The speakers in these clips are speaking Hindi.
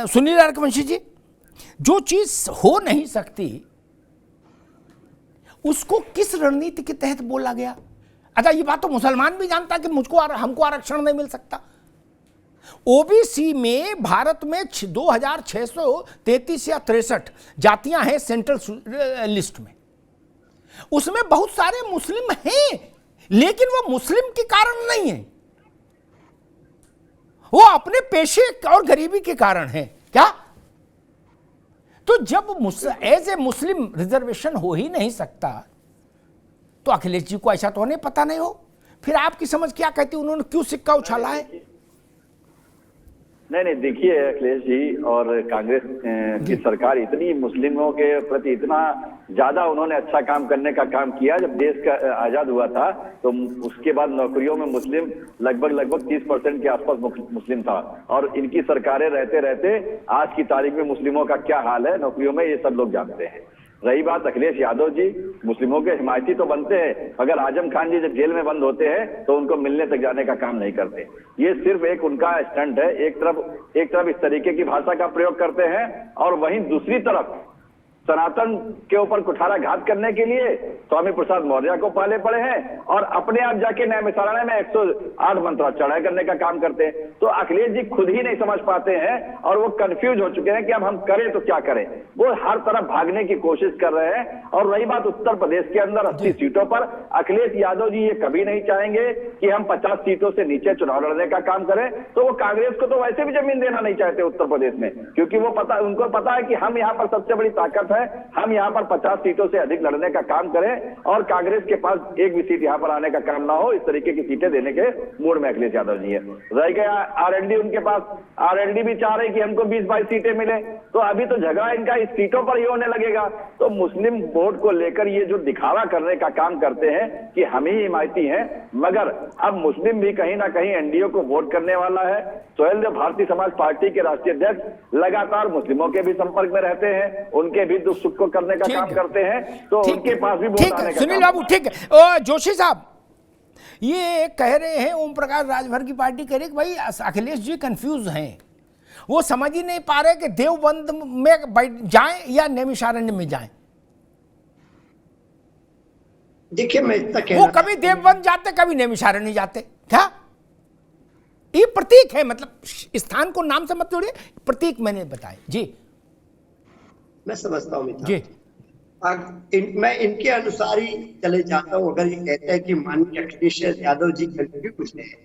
सुनील रघुवंशी जी, जो चीज हो नहीं सकती उसको किस रणनीति के तहत बोला गया? अच्छा, ये बात तो मुसलमान भी जानता कि हमको आरक्षण नहीं मिल सकता। ओबीसी में भारत में 2633 या 63 जातियां हैं सेंट्रल लिस्ट में, उसमें बहुत सारे मुस्लिम हैं, लेकिन वो मुस्लिम के कारण नहीं है, वो अपने पेशे और गरीबी के कारण है। क्या? तो जब एज ए मुस्लिम रिजर्वेशन हो ही नहीं सकता, तो अखिलेश जी को ऐसा तो नहीं पता नहीं हो, फिर आपकी समझ क्या कहती, उन्होंने क्यों सिक्का उछाला है? नहीं, देखिए अखिलेश जी और कांग्रेस की सरकार इतनी मुस्लिमों के प्रति इतना ज्यादा उन्होंने अच्छा काम करने का काम किया। जब देश का आजाद हुआ था तो उसके बाद नौकरियों में मुस्लिम लगभग 30% के आसपास मुस्लिम था, और इनकी सरकारें रहते रहते आज की तारीख में मुस्लिमों का क्या हाल है नौकरियों में, ये सब लोग जानते हैं। रही बात अखिलेश यादव जी, मुस्लिमों के हिमायती तो बनते हैं, मगर आजम खान जी जब जेल में बंद होते हैं तो उनको मिलने तक जाने का काम नहीं करते। ये सिर्फ एक उनका स्टंट है। एक तरफ इस तरीके की भाषा का प्रयोग करते हैं, और वहीं दूसरी तरफ सनातन के ऊपर कुठाराघात करने के लिए स्वामी प्रसाद मौर्य को पाले पड़े हैं, और अपने आप जाके न्यायशाला में 108 मंत्राचरण करने का काम करते हैं। तो अखिलेश जी खुद ही नहीं समझ पाते हैं, और वो कंफ्यूज हो चुके हैं कि अब हम करें तो क्या करें। वो हर तरफ भागने की कोशिश कर रहे हैं। और रही बात उत्तर प्रदेश के अंदर 80 सीटों पर, अखिलेश यादव जी ये कभी नहीं चाहेंगे कि हम 50 सीटों से नीचे चुनाव लड़ने का काम करें। तो वो कांग्रेस को तो वैसे भी जमीन देना नहीं चाहते उत्तर प्रदेश में, क्योंकि उनको पता है कि हम यहाँ पर सबसे बड़ी ताकत, हम यहां पर 50 सीटों से अधिक लड़ने का काम करें, और कांग्रेस के पास एक भी सीट यहां पर आने का काम ना हो, इस तरीके की सीटें देने के मूड में अखिलेश यादव जी है। रह गया आरएलडी, उनके पास आरएलडी भी चाह रहे कि हमको 20-22 सीटें मिले, तो अभी तो झगड़ा इनका इस सीटों पर ही होने लगेगा। तो मुस्लिम वोट को लेकर ये जो दिखावा करने का काम करते हैं कि हम ही हिमायती हैं, मगर अब मुस्लिम भी कहीं ना कहीं एनडीए को वोट करने वाला है। सोहेल देव भारतीय समाज पार्टी के राष्ट्रीय अध्यक्ष लगातार मुस्लिमों के भी संपर्क में रहते हैं, उनके भी दुख सुख को करने का काम करते हैं, तो उनके पास भी वोट आने का। सुनील बाबू, ठीक है। जोशी साहब, ये कह रहे हैं, ओम प्रकाश राजभर की पार्टी कह रही है कि भाई अखिलेश जी कंफ्यूज हैं, वो समझ ही नहीं पा रहे कि देवबंद में बैठ जाएं या नैमिषारण्य में जाएं। देखिए, मैं इतना कहना, वो कभी देवबंद जाते, कभी नैमिषारण्य जाते। क्या ये प्रतीक है? मतलब स्थान को नाम से मत जोड़िए, प्रतीक मैंने बताया जी। मैं समझता हूँ जी। मैं इनके अनुसार ही चले जाता हूँ। अगर ये कहते हैं कि माननीय अखिलेश यादव जी कंफ्यूज हैं,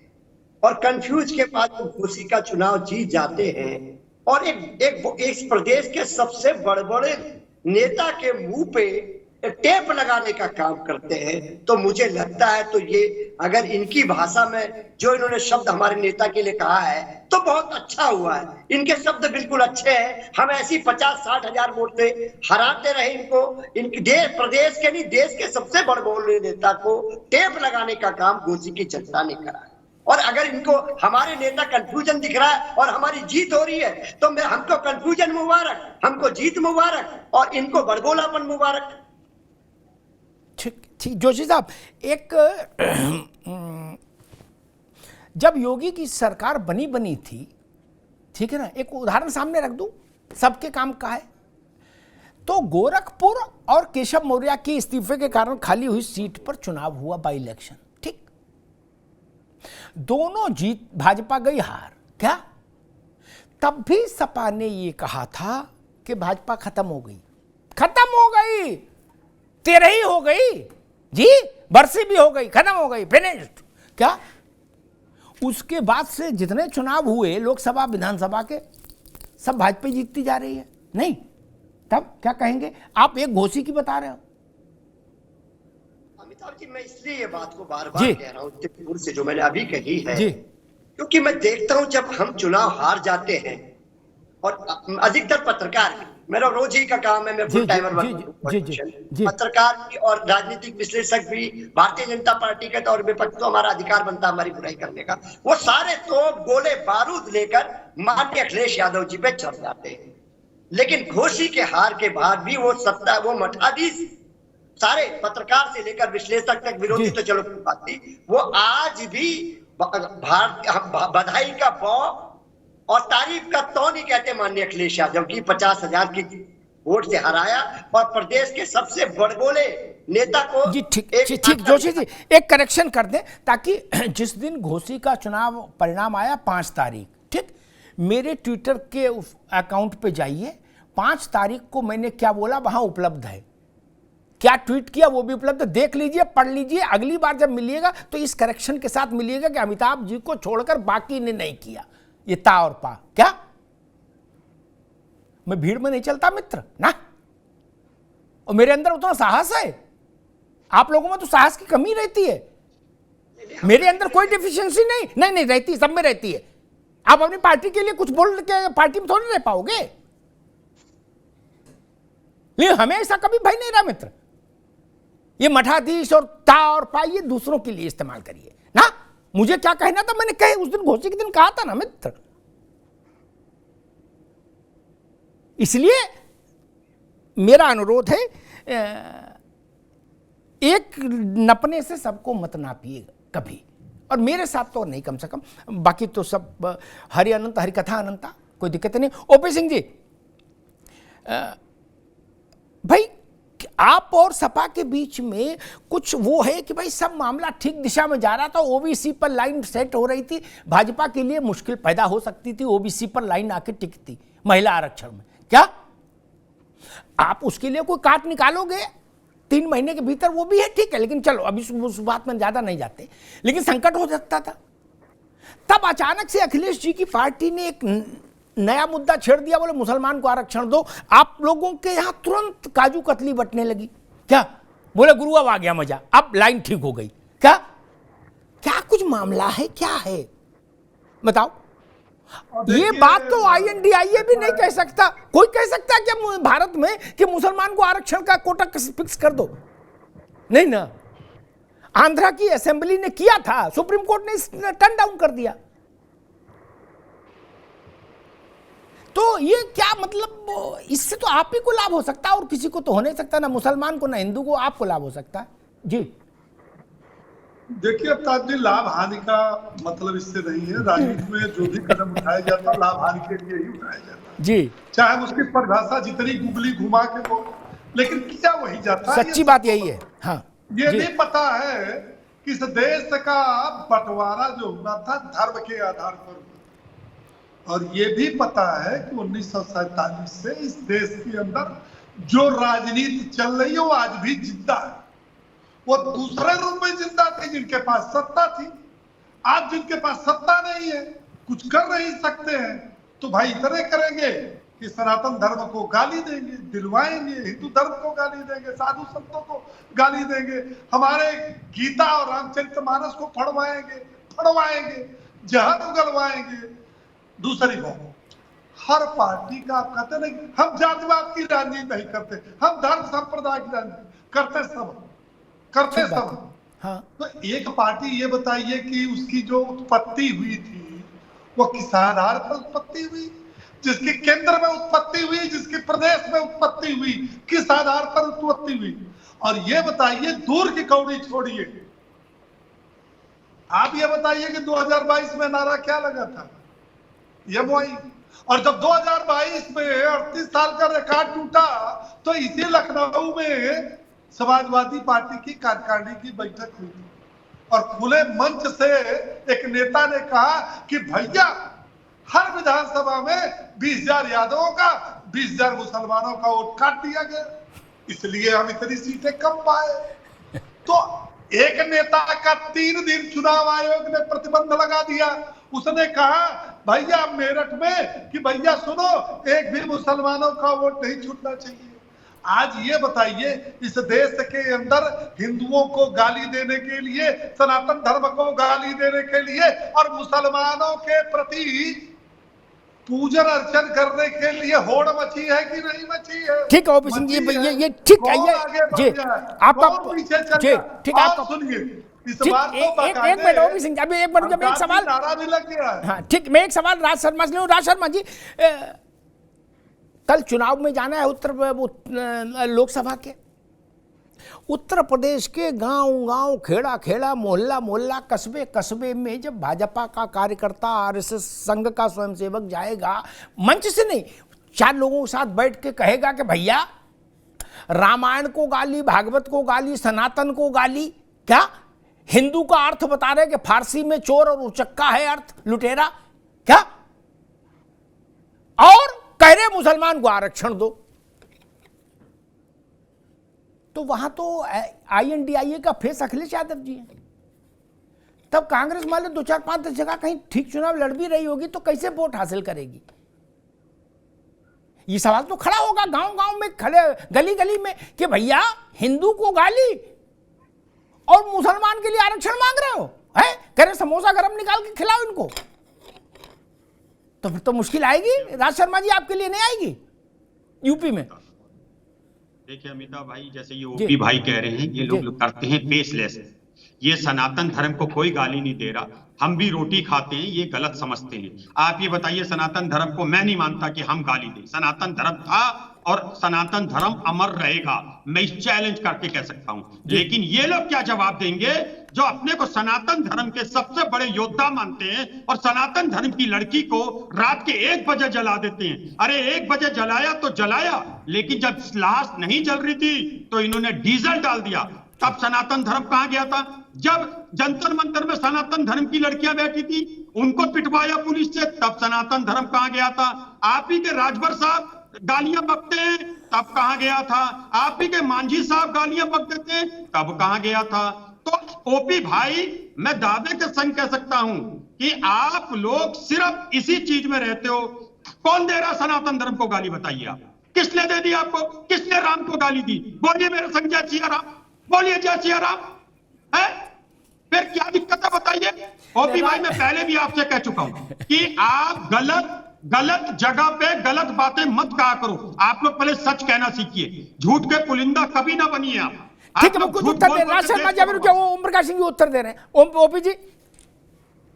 और कंफ्यूज के बाद वो घोसी का चुनाव जीत जाते हैं, और एक प्रदेश के सबसे बड़े नेता के मुंह पे टेप लगाने का काम करते हैं, तो मुझे लगता है तो ये अगर इनकी भाषा में जो इन्होंने शब्द हमारे नेता के लिए कहा है तो बहुत अच्छा हुआ है। इनके शब्द बिल्कुल अच्छे हैं। हम ऐसी 50-60 हजार वोट से हराते रहे इनको। इनके प्रदेश के नहीं, देश के सबसे बड़े नेता को टेप लगाने का काम घोसी की जनता ने करा है। और अगर इनको हमारे नेता कंफ्यूजन दिख रहा है और हमारी जीत हो रही है, तो हमको कंफ्यूजन मुबारक, हमको जीत मुबारक, और इनको बड़बोलापन मुबारक। ठीक जोशी साहब, एक जब योगी की सरकार बनी थी, ठीक है ना, एक उदाहरण सामने रख दूं, सबके काम का है, तो गोरखपुर और केशव मौर्य के इस्तीफे के कारण खाली हुई सीट पर चुनाव हुआ, बाई इलेक्शन, ठीक, दोनों जीत, भाजपा गई हार। क्या? तब भी सपा ने ये कहा था कि भाजपा खत्म हो गई, 13 ही हो गई जी, बरसी भी हो गई, खत्म हो गई, फिनिश्ड। क्या? उसके बाद से जितने चुनाव हुए लोकसभा विधानसभा के, सब भाजपा जीतती जा रही है। नहीं, तब क्या कहेंगे आप? एक घोसी की बता रहे हो। अमिताभ जी, मैं इसलिए ये बात को बार बार कह रहा हूँ से जो मैंने अभी कही है जी, क्योंकि मैं देखता हूं जब हम चुनाव हार जाते हैं, और अधिकतर पत्रकार, मेरा रोज ही का काम है, मैं फुल टाइमर पत्रकार भी और राजनीतिक विश्लेषक भी, भारतीय जनता पार्टी के तौर विपक्ष तो हमारा अधिकार बनता है हमारी बुराई करने का, वो सारे तोप गोले बारूद लेकर माननीय अखिलेश यादव जी पे चढ़ जाते हैं। लेकिन घोसी के हार के बाद भी वो सत्ता, वो मठाधीश, सारे पत्रकार से लेकर विश्लेषक तक, विरोधी तो चलो बात थी, वो आज भी बधाई का बौ और तारीफ का तो नहीं कहते माननीय अखिलेश यादव की 50,000 की वोट से हराया और प्रदेश के सबसे बड़बोले नेता को जी ठीक जोशी जी एक करेक्शन कर दें ताकि जिस दिन घोसी का चुनाव परिणाम आया 5 तारीख, ठीक, मेरे ट्विटर के अकाउंट पे जाइए, 5 तारीख को मैंने क्या बोला वहां उपलब्ध है, क्या ट्वीट किया वो भी उपलब्ध है, देख लीजिए, पढ़ लीजिए। अगली बार जब मिलिएगा तो इस करेक्शन के साथ मिलिएगा कि अमिताभ जी को छोड़कर बाकी ने नहीं किया ये ता और पा। क्या मैं भीड़ में नहीं चलता मित्र ना, और मेरे अंदर उतना साहस है, आप लोगों में तो साहस की कमी रहती है, मेरे अंदर कोई डिफिशियंसी नहीं रहती, सब में रहती है। आप अपनी पार्टी के लिए कुछ बोल के पार्टी में थोड़ी रह पाओगे, लेकिन हमें ऐसा कभी भय नहीं रहा मित्र। ये मठाधीश और ता और पा ये दूसरों के लिए इस्तेमाल करिए ना, मुझे क्या कहना था मैंने कहे उस दिन घोषी के दिन कहा था ना मित्र। इसलिए मेरा अनुरोध है, एक नपने से सबको मत नापिएगा कभी, और मेरे साथ तो नहीं कम से कम, बाकी तो सब हरि अनंत हरि कथा अनंता, कोई दिक्कत नहीं। ओपी सिंह जी, भाई आप और सपा के बीच में कुछ वो है कि भाई सब मामला ठीक दिशा में जा रहा था, ओबीसी पर लाइन सेट हो रही थी, भाजपा के लिए मुश्किल पैदा हो सकती थी ओबीसी पर लाइन आके टिकती महिला आरक्षण में, क्या आप उसके लिए कोई काट निकालोगे 3 महीने के भीतर? वो भी है, ठीक है, लेकिन चलो अभी उस बात में ज्यादा नहीं जाते, लेकिन संकट हो सकता था। तब अचानक से अखिलेश जी की पार्टी ने एक नया मुद्दा छेड़ दिया, बोले मुसलमान को आरक्षण दो। आप लोगों के यहां तुरंत काजू कतली बटने लगी, क्या बोले गुरु अब आ गया मजा, अब लाइन ठीक हो गई, क्या क्या कुछ मामला है, क्या है बताओ? ये बात तो INDIA भी नहीं कह सकता, कोई कह सकता है क्या भारत में कि मुसलमान को आरक्षण का कोटा फिक्स कर दो? नहीं ना, आंध्रा की असेंबली ने किया था, सुप्रीम कोर्ट ने टर्न डाउन कर दिया। तो ये क्या मतलब, इससे तो आप ही को लाभ हो सकता है और किसी को तो हो नहीं सकता, ना मुसलमान को ना हिंदू को, आपको लाभ हो सकता है। जी देखिए अवतार जी, लाभ हानि का मतलब इससे नहीं है, राजनीति में जो भी कदम उठाया जाता है लाभ हानि के लिए ही उठाया जाता है जी, चाहे उसकी परिभाषा जितनी गुगली घुमा के हो, लेकिन किया वही जाता है। सच्ची बात यही है। हाँ, ये नहीं पता है कि इस देश का बंटवारा जो हुआ था धर्म के आधार पर, और ये भी पता है कि 1947 से इस देश के अंदर जो राजनीति चल रही है वो आज भी जिंदा है। वो दूसरे रूप में जिंदा थे जिनके पास सत्ता थी, आज जिनके पास सत्ता नहीं है, कुछ कर नहीं सकते हैं, तो भाई इतने करेंगे कि सनातन धर्म को गाली देंगे, दिलवाएंगे, हिंदू धर्म को गाली देंगे, साधु संतों को गाली देंगे, हमारे गीता और रामचरितमानस को फड़वाएंगे, जहर उगलवाएंगे। दूसरी बात, हर पार्टी का आप कहते नहीं, हम जातिवाद की राजनीति नहीं करते, हम धर्म संप्रदाय की राजनीति करते सब। हाँ। तो एक पार्टी ये बताइए कि उसकी जो उत्पत्ति हुई थी वो किस आधार पर उत्पत्ति हुई, जिसकी केंद्र में उत्पत्ति हुई, जिसकी प्रदेश में उत्पत्ति हुई, किस आधार पर उत्पत्ति हुई? और ये बताइए, दूर की कौड़ी छोड़िए, आप ये बताइए कि 2022 में नारा क्या लगा था? MOI। और जब 2022 में 38 साल का रिकॉर्ड टूटा तो इसी लखनऊ में समाजवादी पार्टी की कार्यकारिणी की बैठक हुई थी और खुले मंच से एक नेता ने कहा कि भैया हर विधानसभा में 20,000 यादवों का 20,000 मुसलमानों का वोट काट दिया गया, इसलिए हम इतनी सीटें कम पाए। तो एक नेता का 3 दिन चुनाव आयोग ने प्रतिबंध लगा दिया, उसने कहा भैया मेरठ में कि भैया सुनो, एक भी मुसलमानों का वोट नहीं छूटना चाहिए। आज ये बताइए, इस देश के अंदर हिंदुओं को गाली देने के लिए, सनातन धर्म को गाली देने के लिए और मुसलमानों के प्रति पूजन अर्चन करने के लिए होड़ मची है कि नहीं मची है? ठीक है ओपी सिंह जी, ये ठीक है, ये जी आपका जी ठीक है, आपका सुनिए इस ठीक, बात को एक मिनट ओपी सिंह जी, अभी एक मिनट, जब एक सवाल नारा भी लग गया है। हाँ ठीक, मैं एक सवाल राज शर्मा से लूं। राज शर्मा जी, कल चुनाव में जाना है उत्तर लोकसभा के, उत्तर प्रदेश के गांव-गांव, खेड़ा-खेड़ा, मोहल्ला-मोहल्ला, कस्बे-कस्बे में जब भाजपा का कार्यकर्ता, आरएसएस संघ का स्वयंसेवक जाएगा, मंच से नहीं, 4 लोगों के साथ बैठ के कहेगा कि भैया रामायण को गाली, भागवत को गाली, सनातन को गाली, क्या हिंदू का अर्थ बता रहे कि फारसी में चोर और उचक्का है अर्थ, लुटेरा, क्या, और कह रहे मुसलमान को आरक्षण दो, तो वहां तो INDIA का फेस अखिलेश यादव जी है। तब कांग्रेस मान लो 2-4-5 जगह कहीं ठीक चुनाव लड़ भी रही होगी तो कैसे वोट हासिल करेगी? ये सवाल तो खड़ा होगा गांव-गांव में, खड़े गली-गली में कि भैया हिंदू को गाली और मुसलमान के लिए आरक्षण मांग रहे हो, है? करे समोसा गरम निकाल के खिलाओ इनको, तो फिर तो मुश्किल आएगी। राज शर्मा जी आपके लिए नहीं आएगी यूपी में? देखिए अमिताभ भाई, जैसे ये ओपी भाई कह रहे हैं, ये लोग करते हैं बेसलेस। ये सनातन धर्म को कोई गाली नहीं दे रहा, हम भी रोटी खाते हैं, ये गलत समझते हैं। आप ये बताइए, सनातन धर्म को मैं नहीं मानता कि हम गाली दें। सनातन धर्म था और सनातन धर्म अमर रहेगा, मैं इस चैलेंज करके कह सकता हूं। लेकिन ये लोग क्या जवाब देंगे जो अपने को सनातन धर्म के सबसे बड़े योद्धा मानते हैं और सनातन धर्म की लड़की को रात के 1 बजे जला देते हैं। अरे 1 बजे जलाया तो जलाया, लेकिन जब लाश नहीं जल रही थी तो इन्होंने डीजल डाल दिया। तब सनातन धर्म कहां गया था? जब जंतर मंतर में सनातन धर्म की लड़कियां बैठी थी, उनको पिटवाया पुलिस से, तब सनातन धर्म कहां गया था? आप ही के राजभर साहब गालियां बकते हैं, तब कहां गया था? आप ही के मांझी साहब गालियां बक देते हैं, तब कहां गया था? तो ओपी भाई, मैं दावे के संग कह सकता हूं कि आप लोग सिर्फ इसी चीज में रहते हो। कौन दे रहा सनातन धर्म को गाली, बताइए आप? किसने दे दी आपको? किसने राम को गाली दी? बोलिए मेरे संग जय सिया राम, बोलिए जय सिया राम, है? फिर क्या दिक्कत है बताइए? ओपी भाई, मैं पहले भी आपसे कह चुका हूं कि आप गलत जगह पे गलत बातें मत कहा करो। आप लोग पहले सच कहना सीखिए, झूठ के पुलिंदा कभी ना बनिए आप। ठीक है, कुछ उत्तर दे राज शर्मा जी, ओम प्रकाश सिंह जी उत्तर दे रहे हैं। ओपी जी।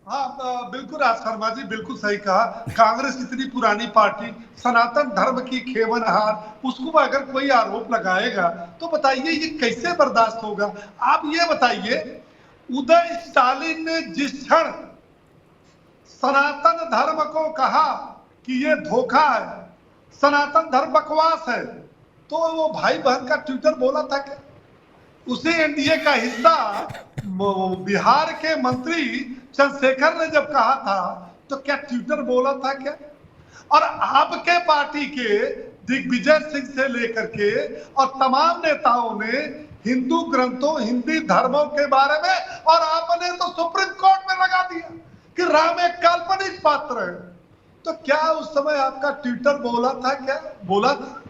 हाँ बिल्कुल राज शर्मा जी, बिल्कुल सही कहा। कांग्रेस इतनी पुरानी पार्टी, सनातन धर्म की खेवनहार, उसको अगर कोई आरोप लगाएगा तो बताइए ये कैसे बर्दाश्त होगा? आप ये बताइए, उदय स्टालिन ने जिस क्षण सनातन धर्म को कहा कि ये धोखा है, सनातन धर्म बकवास है, तो वो भाई बहन का ट्विटर बोला था क्या? उसे एनडीए का हिस्सा बिहार के मंत्री चंद्रशेखर ने जब कहा था तो क्या ट्विटर बोला था क्या? और आपके पार्टी के दिग्विजय सिंह से लेकर के और तमाम नेताओं ने हिंदू ग्रंथों, हिंदी धर्मों के बारे में, और आपने तो सुप्रीम कोर्ट में लगा दिया कि राम एक काल्पनिक पात्र है। तो क्या उस समय आपका ट्विटर बोला था क्या? बोला था?